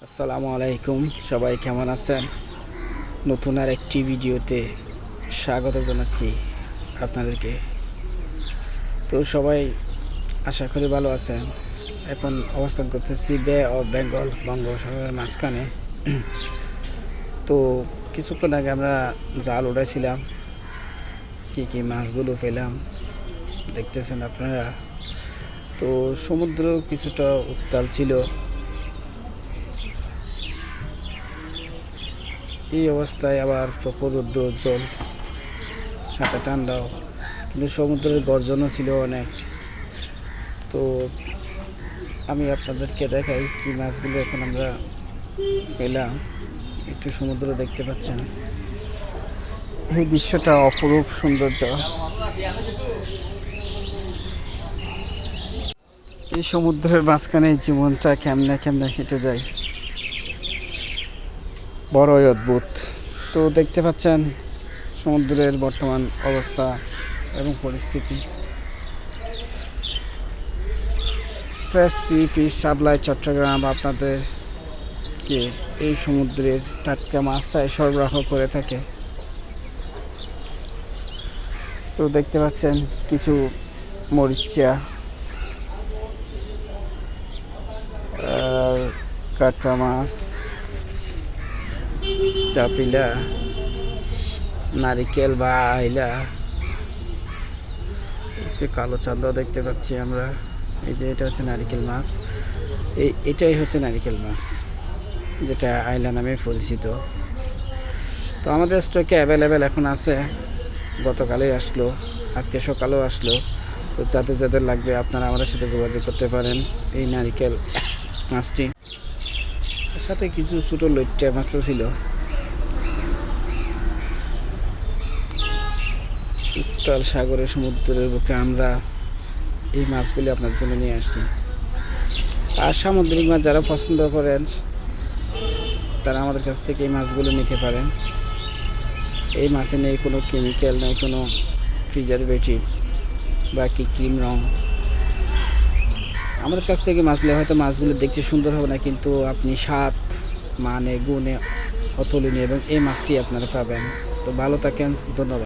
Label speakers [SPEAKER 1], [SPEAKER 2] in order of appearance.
[SPEAKER 1] আসসালামু আলাইকুম, সবাই কেমন আছেন? নতুন আর একটি ভিডিওতে স্বাগত জানাচ্ছি আপনাদেরকে। তো সবাই আশা করি ভালো আছেন। এখন অবস্থান করতেছি বে অফ বেঙ্গল, বঙ্গোপসাগরের মাঝখানে। তো কিছুক্ষণ আগে আমরা জাল উড়াইছিলাম, কি মাছগুলো পেলাম দেখতেছেন আপনারা। তো সমুদ্র কিছুটা উত্তাল ছিল। এই অবস্থায় আবার প্রখর রৌদ্র উজ্জ্বল, সাথে ঠান্ডাও, কিন্তু সমুদ্রের গর্জনও ছিল অনেক। তো আমি আপনাদেরকে দেখাই কি মাছগুলো এখন আমরা পেলাম। একটু সমুদ্র দেখতে পাচ্ছেন, এই দৃশ্যটা অপরূপ সৌন্দর্য। এই সমুদ্রের মাঝখানে জীবনটা কেমনে কেমনে হেঁটে যায়, বড়ই অদ্ভুত। তো দেখতে পাচ্ছেন সমুদ্রের বর্তমান অবস্থা এবং পরিস্থিতি। Fresh sea fish supply Chittagong আপনাদেরকে এই সমুদ্রের টাটকা মাছটাই সরবরাহ করে থাকে। তো দেখতে পাচ্ছেন কিছু মরিচা আর কাটা মাছ, চাপিলা, নারিকেল বা আইলা, কালো চাঁদাও দেখতে পাচ্ছি আমরা। এই যে এটা হচ্ছে নারিকেল মাছ, এটাই হচ্ছে নারিকেল মাছ, যেটা আইলা নামে পরিচিত। তো আমাদের স্টকে অ্যাভেলেবেল এখন আছে, গতকালই আসলো, আজকে সকালেও আসলো। তো যাদের যাদের লাগবে আপনারা আমাদের সাথে যোগাযোগ করতে পারেন। এই নারিকেল মাছটি সাথে কিছু ছোটো লইট্টা মাছও ছিল। উত্তাল সাগরের সমুদ্রের বুকে আমরা এই মাছগুলি আপনার জন্য নিয়ে আসছি। আর সামুদ্রিক মাছ যারা পছন্দ করেন তারা আমাদের কাছ থেকে এই মাছগুলো নিতে পারেন। এই মাছে নেই কোনো কেমিক্যাল, নেই কোনো প্রিজারভেটিভ বা কৃত্রিম রং। আমাদের কাছ থেকে মাছ নিলে হয়তো মাছগুলো দেখতে সুন্দর হবে না, কিন্তু আপনি স্বাদ, মানে, গুণে অতুলনীয়, এবং এই মাছটি আপনারা পাবেন। তো ভালো থাকেন, ধন্যবাদ।